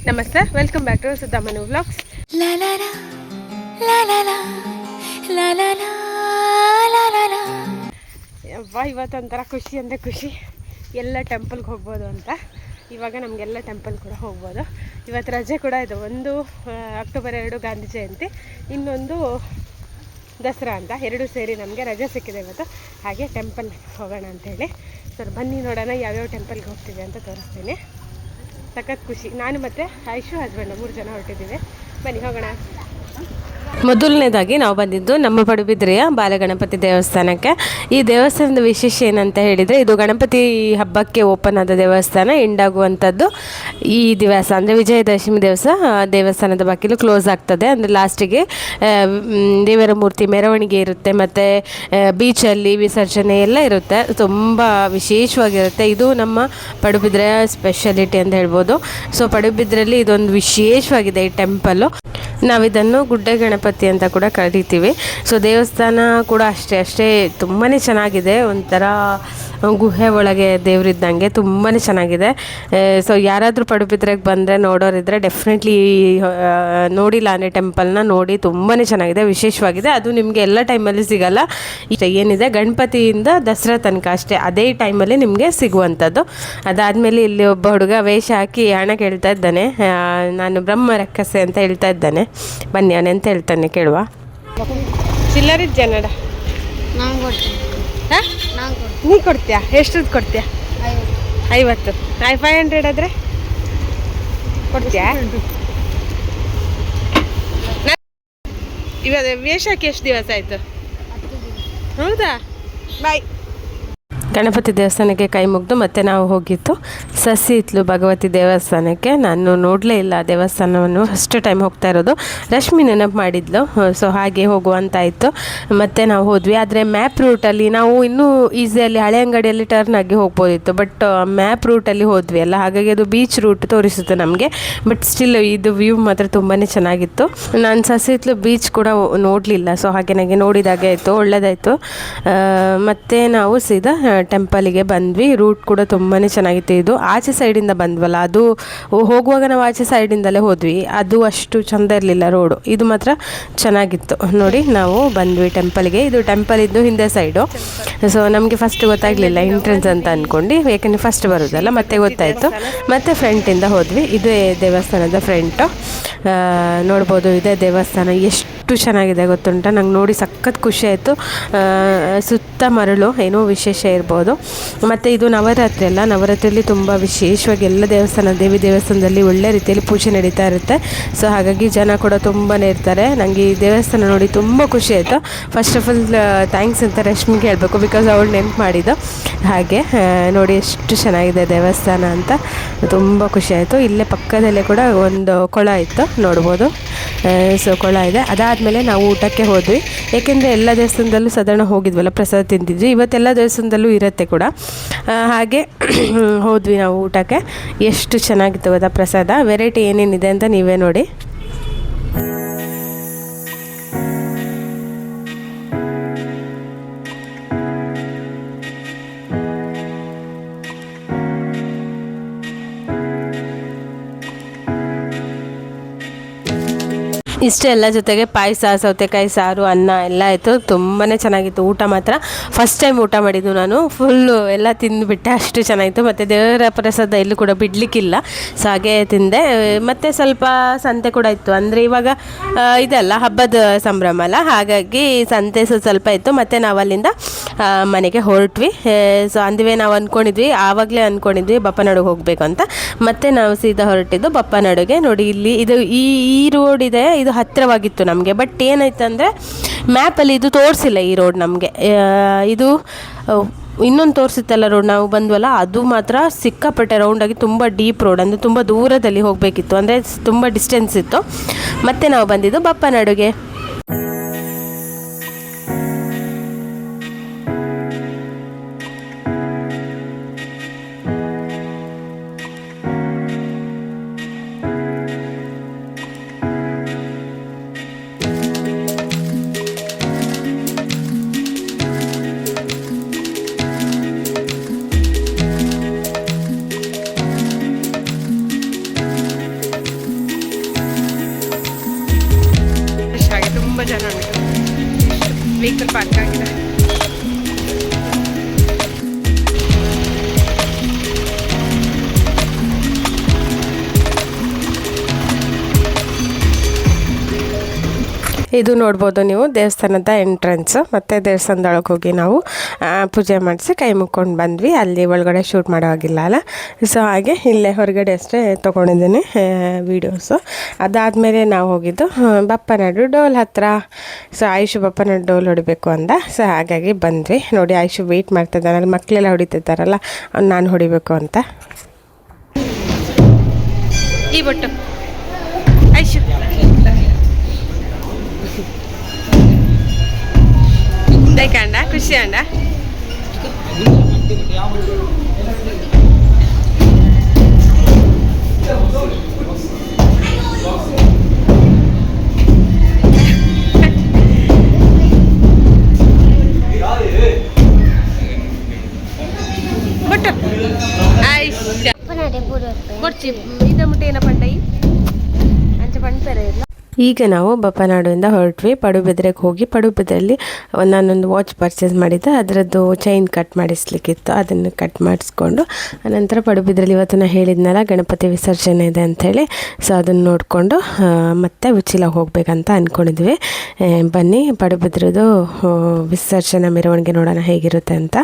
ನಮಸ್ತೆ, welcome back to Sudhamanu vlogs. ಇವತ್ತೊಂಥರ ಖುಷಿ ಅಂದರೆ ಖುಷಿ, ಎಲ್ಲ ಟೆಂಪಲ್ಗೆ ಹೋಗ್ಬೋದು ಅಂತ. ಇವಾಗ ನಮಗೆಲ್ಲ ಟೆಂಪಲ್ ಕೂಡ ಹೋಗ್ಬೋದು. ಇವತ್ತು ರಜೆ ಕೂಡ ಇದೆ. ಒಂದು ಅಕ್ಟೋಬರ್ 2 ಗಾಂಧಿ ಜಯಂತಿ, ಇನ್ನೊಂದು ದಸರಾ ಅಂತ, ಎರಡು ಸೇರಿ ನಮಗೆ ರಜೆ ಸಿಕ್ಕಿದೆ ಇವತ್ತು. ಹಾಗೆ ಟೆಂಪಲ್ ಹೋಗೋಣ ಅಂಥೇಳಿ. ಸರ್ ಬನ್ನಿ ನೋಡೋಣ ಯಾವ್ಯಾವ ಟೆಂಪಲ್ಗೆ ಹೋಗ್ತೀವಿ ಅಂತ ತೋರಿಸ್ತೀನಿ. ಸಖತ್ ಖುಷಿ. ನಾನು ಮತ್ತು ಐಶು ಹಸ್ಬೆಂಡ್ 3 ಜನ ಹೊರಟಿದ್ದೀವಿ. ಬನ್ನಿ ಹೋಗೋಣ. ಮೊದಲನೇದಾಗಿ ನಾವು ಬಂದಿದ್ದು ನಮ್ಮ ಪಡುಬಿದ್ರೆಯ ಬಾಲಗಣಪತಿ ದೇವಸ್ಥಾನಕ್ಕೆ. ಈ ದೇವಸ್ಥಾನದ ವಿಶೇಷ ಏನಂತ ಹೇಳಿದರೆ, ಇದು ಗಣಪತಿ ಹಬ್ಬಕ್ಕೆ ಓಪನ್ ಆದ ದೇವಸ್ಥಾನ. ಎಂಡಾಗುವಂಥದ್ದು ಈ ದಿವಸ ಅಂದರೆ ವಿಜಯದಶಮಿ ದಿವಸ ದೇವಸ್ಥಾನದ ಬಾಗಿಲು ಕ್ಲೋಸ್ ಆಗ್ತದೆ. ಅಂದರೆ ಲಾಸ್ಟಿಗೆ ದೇವರ ಮೂರ್ತಿ ಮೆರವಣಿಗೆ ಇರುತ್ತೆ, ಮತ್ತು ಬೀಚಲ್ಲಿ ವಿಸರ್ಜನೆ ಎಲ್ಲ ಇರುತ್ತೆ. ತುಂಬ ವಿಶೇಷವಾಗಿರುತ್ತೆ. ಇದು ನಮ್ಮ ಪಡುಬಿದ್ರೆಯ ಸ್ಪೆಷಾಲಿಟಿ ಅಂತ ಹೇಳ್ಬೋದು. ಸೊ ಪಡುಬಿದ್ರೆಯಲ್ಲಿ ಇದೊಂದು ವಿಶೇಷವಾಗಿದೆ ಈ ಟೆಂಪಲ್ಲು. ನಾವಿದನ್ನು ಗುಡ್ಡೆ ಗಣಪತಿ ಅಂತ ಕೂಡ ಕರಿತೀವಿ. ಸೊ ದೇವಸ್ಥಾನ ಕೂಡ ಅಷ್ಟೇ ತುಂಬಾ ಚೆನ್ನಾಗಿದೆ. ಒಂಥರ ಗುಹೆ ಒಳಗೆ ದೇವರಿದ್ದಂಗೆ ತುಂಬಾ ಚೆನ್ನಾಗಿದೆ. ಸೊ ಯಾರಾದರೂ ಪಡುಬಿದ್ರೆಗೆ ಬಂದರೆ ನೋಡೋರಿದ್ದರೆ ಡೆಫಿನೆಟ್ಲಿ ನೋಡಿಲ್ಲ ಅಂದರೆ ಟೆಂಪಲ್ನ ನೋಡಿ. ತುಂಬಾ ಚೆನ್ನಾಗಿದೆ, ವಿಶೇಷವಾಗಿದೆ. ಅದು ನಿಮಗೆ ಎಲ್ಲ ಟೈಮಲ್ಲಿ ಸಿಗಲ್ಲ. ಏನಿದೆ ಗಣಪತಿಯಿಂದ ದಸರಾ ತನಕ ಅಷ್ಟೇ, ಅದೇ ಟೈಮಲ್ಲಿ ನಿಮಗೆ ಸಿಗುವಂಥದ್ದು. ಅದಾದಮೇಲೆ ಇಲ್ಲಿ ಒಬ್ಬ ಹುಡುಗ ವೇಷ ಹಾಕಿ ಹಣ ಕೇಳ್ತಾ ಇದ್ದಾನೆ. ನಾನು ಬ್ರಹ್ಮ ರಕ್ಕಸೆ ಅಂತ ಹೇಳ್ತಾ ಇದ್ದಾನೆ. ಬನ್ನಿ ಅವನು ಎಂತ ಹೇಳ್ತಾನೆ ಕೇಳುವ. ಚಿಲ್ಲರಿದ್ದ ಜನಡ ನೀ ಕೊಡ್ತೀಯಾ? ಎಷ್ಟದ್ದು ಕೊಡ್ತೀಯಾ? 50. 500 ಆದರೆ ಕೊಡ್ತೀಯಾ? ಇವಾಗ ವೇಷಕ್ಕೆ ಎಷ್ಟು ದಿವಸ ಆಯಿತು? ಹೌದಾ? ಬಾಯ್. ಗಣಪತಿ ದೇವಸ್ಥಾನಕ್ಕೆ ಕೈ ಮುಗಿದು ಮತ್ತೆ ನಾವು ಹೋಗಿದ್ದು ಸಸಿ ಇತ್ಲು ಭಗವತಿ ದೇವಸ್ಥಾನಕ್ಕೆ. ನಾನು ನೋಡಲೇ ಇಲ್ಲ ಆ ದೇವಸ್ಥಾನವನ್ನು, ಫಸ್ಟ್ ಟೈಮ್ ಹೋಗ್ತಾ ಇರೋದು. ರಶ್ಮಿ ನೆನಪು ಮಾಡಿದ್ಲು, ಸೊ ಹಾಗೆ ಹೋಗುವಂತಾಯಿತು. ಮತ್ತು ನಾವು ಹೋದ್ವಿ. ಆದರೆ ಮ್ಯಾಪ್ ರೂಟಲ್ಲಿ ನಾವು ಇನ್ನೂ ಈಸಿಯಲ್ಲಿ ಹಳೆ ಅಂಗಡಿಯಲ್ಲಿ ಟರ್ನ್ ಆಗಿ ಹೋಗ್ಬೋದಿತ್ತು, ಬಟ್ ಮ್ಯಾಪ್ ರೂಟಲ್ಲಿ ಹೋದ್ವಿ ಅಲ್ಲ, ಹಾಗಾಗಿ ಅದು ಬೀಚ್ ರೂಟ್ ತೋರಿಸುತ್ತೆ ನಮಗೆ. ಬಟ್ ಸ್ಟಿಲ್ ಇದು ವ್ಯೂ ಮಾತ್ರ ತುಂಬಾ ಚೆನ್ನಾಗಿತ್ತು. ನಾನು ಸಸಿ ಇತ್ಲು ಬೀಚ್ ಕೂಡ ನೋಡಲಿಲ್ಲ, ಸೊ ಹಾಗೆ ನನಗೆ ನೋಡಿದಾಗೆ ಆಯಿತು, ಒಳ್ಳೆಯದಾಯಿತು. ಮತ್ತು ನಾವು ಸೀದಾ ಟೆಂಪಲಿಗೆ ಬಂದ್ವಿ. ರೂಟ್ ಕೂಡ ತುಂಬಾ ಚೆನ್ನಾಗಿತ್ತು. ಇದು ಆಚೆ ಸೈಡಿಂದ ಬಂದ್ವಲ್ಲ, ಅದು ಹೋಗುವಾಗ ನಾವು ಆಚೆ ಸೈಡಿಂದಲೇ ಹೋದ್ವಿ. ಅದು ಅಷ್ಟು ಚೆಂದ ಇರಲಿಲ್ಲ ರೋಡು, ಇದು ಮಾತ್ರ ಚೆನ್ನಾಗಿತ್ತು. ನೋಡಿ ನಾವು ಬಂದ್ವಿ ಟೆಂಪಲ್ಗೆ. ಇದು ಟೆಂಪಲ್ ಇದ್ದು ಹಿಂದೆ ಸೈಡು. ಸೊ ನಮಗೆ ಫಸ್ಟ್ ಗೊತ್ತಾಗಲಿಲ್ಲ ಎಂಟ್ರೆನ್ಸ್ ಅಂತ ಅಂದ್ಕೊಂಡು, ಯಾಕೆಂದರೆ ಫಸ್ಟ್ ಬರೋದಲ್ಲ, ಮತ್ತೆ ಗೊತ್ತಾಯಿತು. ಮತ್ತೆ ಫ್ರಂಟಿಂದ ಹೋದ್ವಿ. ಇದೇ ದೇವಸ್ಥಾನದ ಫ್ರಂಟು ನೋಡ್ಬೋದು. ಇದೇ ದೇವಸ್ಥಾನ ಎಷ್ಟು ಚೆನ್ನಾಗಿದೆ ಗೊತ್ತುಂಟ. ನಂಗೆ ನೋಡಿ ಸಖತ್ ಖುಷಿ ಆಯಿತು. ಸುತ್ತ ಮರಳು, ಏನೋ ವಿಶೇಷ ಇರ್ಬೋದು. ಮತ್ತು ಇದು ನವರಾತ್ರಿ ಅಲ್ಲ, ನವರಾತ್ರಿಯಲ್ಲಿ ತುಂಬ ವಿಶೇಷವಾಗಿ ಎಲ್ಲ ದೇವಿ ದೇವಸ್ಥಾನದಲ್ಲಿ ಒಳ್ಳೆ ರೀತಿಯಲ್ಲಿ ಪೂಜೆ ನಡೀತಾ ಇರುತ್ತೆ. ಸೊ ಹಾಗಾಗಿ ಜನ ಕೂಡ ತುಂಬಾ ಇರ್ತಾರೆ. ನನಗೆ ಈ ದೇವಸ್ಥಾನ ನೋಡಿ ತುಂಬ ಖುಷಿ ಆಯಿತು. ಫಸ್ಟ್ ಆಫ್ ಆಲ್ ಥ್ಯಾಂಕ್ಸ್ ಅಂತ ರಶ್ಮಿಗೆ ಹೇಳಬೇಕು, ಬಿಕಾಸ್ ಅವಳು ನೆನ್ಪು ಮಾಡಿದ್ದು. ಹಾಗೆ ನೋಡಿ ಎಷ್ಟು ಚೆನ್ನಾಗಿದೆ ದೇವಸ್ಥಾನ ಅಂತ, ತುಂಬ ಖುಷಿ ಆಯಿತು. ಇಲ್ಲೇ ಪಕ್ಕದಲ್ಲೇ ಕೂಡ ಒಂದು ಕೊಳ ಇತ್ತು, ನೋಡ್ಬೋದು. ಸೊ ಕೊಳ ಇದೆ. ಅದಾದಮೇಲೆ ನಾವು ಊಟಕ್ಕೆ ಹೋದ್ವಿ. ಏಕೆಂದರೆ ಎಲ್ಲ ದೇವಸ್ಥಾನದಲ್ಲೂ ಸಾಧಾರಣ ಹೋಗಿದ್ವಲ್ಲ, ಪ್ರಸಾದ ತಿಂದಿದ್ವಿ. ಇವತ್ತೆಲ್ಲ ದೇವಸ್ಥಾನದಲ್ಲೂ ಇರುತ್ತೆ ಕೂಡ. ಹಾಗೆ ಹೋದ್ವಿ ನಾವು ಊಟಕ್ಕೆ. ಎಷ್ಟು ಚೆನ್ನಾಗಿತ್ತು ಗೊತ್ತಾ ಪ್ರಸಾದ. ವೆರೈಟಿ ಏನೇನಿದೆ ಅಂತ ನೀವೇ ನೋಡಿ. ಇಷ್ಟೇ ಎಲ್ಲ ಜೊತೆಗೆ ಪಾಯಸ, ಸೌತೆಕಾಯಿ ಸಾರು, ಅನ್ನ ಎಲ್ಲ ಆಯಿತು. ತುಂಬಾ ಚೆನ್ನಾಗಿತ್ತು ಊಟ ಮಾತ್ರ. ಫಸ್ಟ್ ಟೈಮ್ ಊಟ ಮಾಡಿದ್ದು ನಾನು. ಫುಲ್ಲು ಎಲ್ಲ ತಿಂದುಬಿಟ್ಟೆ, ಅಷ್ಟು ಚೆನ್ನಾಗಿತ್ತು. ಮತ್ತು ದೇವರ ಪ್ರಸಾದ ಎಲ್ಲೂ ಕೂಡ ಬಿಡಲಿಕ್ಕಿಲ್ಲ, ಸೊ ಹಾಗೆ ತಿಂದೆ. ಮತ್ತು ಸ್ವಲ್ಪ ಸಂತೆ ಕೂಡ ಇತ್ತು. ಅಂದರೆ ಇವಾಗ ಇದೆಲ್ಲ ಹಬ್ಬದ ಸಂಭ್ರಮ ಅಲ್ಲ, ಹಾಗಾಗಿ ಸಂತೆ ಸ್ವಲ್ಪ ಇತ್ತು. ಮತ್ತು ನಾವು ಅಲ್ಲಿಂದ ಮನೆಗೆ ಹೊರಟ್ವಿ. ಸೊ ಅಂದಿವೆ ನಾವು ಆವಾಗಲೇ ಅಂದ್ಕೊಂಡಿದ್ವಿ ಬಪ್ಪನಾಡುಗೆ ಹೋಗಬೇಕು ಅಂತ. ಮತ್ತು ನಾವು ಸೀದಾ ಹೊರಟಿದ್ದು ಬಪ್ಪನಾಡುಗೆ. ನೋಡಿ ಇಲ್ಲಿ ಇದು ಈ ರೋಡ್ ಇದೆ, ಇದು ಹತ್ತಿರವಾಗಿತ್ತು ನಮಗೆ. ಬಟ್ ಏನಾಯ್ತು ಅಂದರೆ ಮ್ಯಾಪಲ್ಲಿ ಇದು ತೋರಿಸಿಲ್ಲ ಈ ರೋಡ್ ನಮಗೆ. ಇದು ಇನ್ನೊಂದು ತೋರಿಸುತ್ತಲ್ಲ ರೋಡ್, ನಾವು ಬಂದ್ವಲ್ಲ, ಅದು ಮಾತ್ರ ಸಿಕ್ಕಾಪಟ್ಟೆ ರೌಂಡಾಗಿ ತುಂಬ ಡೀಪ್ ರೋಡ್, ಅಂದರೆ ತುಂಬ ದೂರದಲ್ಲಿ ಹೋಗಬೇಕಿತ್ತು, ಅಂದರೆ ತುಂಬ ಡಿಸ್ಟೆನ್ಸ್ ಇತ್ತು. ಮತ್ತು ನಾವು ಬಂದಿದ್ದು ಬಪ್ಪನಾಡುಗೆ. ಇದು ನೋಡ್ಬೋದು ನೀವು ದೇವಸ್ಥಾನದ ಎಂಟ್ರೆನ್ಸ್. ಮತ್ತು ದೇವಸ್ಥಾನದೊಳಗೆ ಹೋಗಿ ನಾವು ಪೂಜೆ ಮಾಡಿಸಿ ಕೈ ಮುಕ್ಕೊಂಡು ಬಂದ್ವಿ. ಅಲ್ಲಿ ಒಳಗಡೆ ಶೂಟ್ ಮಾಡೋ ಹಾಗಿಲ್ಲ ಅಲ್ಲ. ಸೊ ಹಾಗೆ ಇಲ್ಲೇ ಹೊರಗಡೆ ಅಷ್ಟೇ ತೊಗೊಂಡಿದ್ದೀನಿ ವೀಡಿಯೋಸು. ಅದಾದಮೇಲೆ ನಾವು ಹೋಗಿದ್ದು ಬಪ್ಪನಾಡು ಡೋಲ್ ಹತ್ರ. ಸೊ ಆಯುಷು ಬಪ್ಪನಾಡು ಡೋಲ್ ಹೊಡಿಬೇಕು ಅಂದ. ಸೊ ಹಾಗಾಗಿ ಬಂದ್ವಿ. ನೋಡಿ ಆಯುಷು ವೆಯ್ಟ್ ಮಾಡ್ತಿದ್ದಾನೆ, ಅಲ್ಲಿ ಮಕ್ಕಳೆಲ್ಲ ಹೊಡಿತಿದ್ದಾರಲ್ಲ, ನಾನು ಹೊಡಿಬೇಕು ಅಂತ. ಈ ಬೊಟ್ಟು ಆಯುಷು ಕಂಡ ಖುಷಿ ಅಂಡ. ಬೊಟ್ಟು ಆಯುಷ ಕೊಡ್ಚಿ ಇದ ಮುಟ್ಟೆ ಏನ ಪಂಡ ಅಂಚ ಪಂಡ್ತಾರೆ ಇಲ್ಲ. ಈಗ ನಾವು ಬಪ್ಪನಾಡುವಿಂದ ಹೊರಟ್ವಿ. ಪಡುಬಿದ್ರೆಗೆ ಹೋಗಿ ಪಡುಬಿದ್ರಲ್ಲಿ ನಾನೊಂದು ವಾಚ್ ಪರ್ಚೇಸ್ ಮಾಡಿದ್ದೆ, ಅದರದ್ದು ಚೈನ್ ಕಟ್ ಮಾಡಿಸ್ಲಿಕ್ಕಿತ್ತು. ಅದನ್ನು ಕಟ್ ಮಾಡಿಸ್ಕೊಂಡು ಅನಂತರ ಪಡುಬಿದ್ರಲ್ಲಿ ಇವತ್ತು ನಾನು ಹೇಳಿದ್ನಲ್ಲ ಗಣಪತಿ ವಿಸರ್ಜನೆ ಇದೆ ಅಂಥೇಳಿ. ಸೊ ಅದನ್ನು ನೋಡಿಕೊಂಡು ಮತ್ತೆ ಉಚ್ಚಿಲ ಹೋಗಬೇಕಂತ ಅಂದ್ಕೊಂಡಿದ್ವಿ. ಬನ್ನಿ ಪಡುಬಿದ್ರದ್ದು ವಿಸರ್ಜನೆ ಮೆರವಣಿಗೆ ನೋಡೋಣ ಹೇಗಿರುತ್ತೆ ಅಂತ.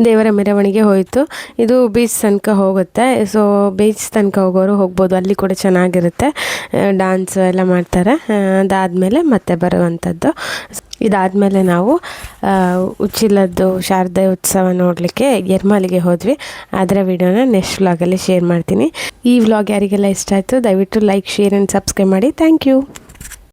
ದೇವರ ಮೆರವಣಿಗೆ ಹೋಯಿತು. ಇದು ಬೀಚ್ ತನಕ ಹೋಗುತ್ತೆ. ಸೊ ಬೀಚ್ ತನಕ ಹೋಗೋರು ಹೋಗ್ಬೋದು, ಅಲ್ಲಿ ಕೂಡ ಚೆನ್ನಾಗಿರುತ್ತೆ, ಡ್ಯಾನ್ಸ್ ಎಲ್ಲ ಮಾಡ್ತಾರೆ. ಅದಾದಮೇಲೆ ಮತ್ತೆ ಬರುವಂಥದ್ದು. ಇದಾದಮೇಲೆ ನಾವು ಉಚ್ಚಿಲದ್ದು ಶಾರದೆ ಉತ್ಸವ ನೋಡಲಿಕ್ಕೆ ಎರ್ಮಾಲಿಗೆ ಹೋದ್ವಿ. ಅದರ ವಿಡಿಯೋನ ನೆಕ್ಸ್ಟ್ ವ್ಲಾಗಲ್ಲಿ ಶೇರ್ ಮಾಡ್ತೀನಿ. ಈ ವ್ಲಾಗ್ ಯಾರಿಗೆಲ್ಲ ಇಷ್ಟ ಆಯಿತು ದಯವಿಟ್ಟು ಲೈಕ್, ಶೇರ್ ಆ್ಯಂಡ್ ಸಬ್ಸ್ಕ್ರೈಬ್ ಮಾಡಿ. Thank you.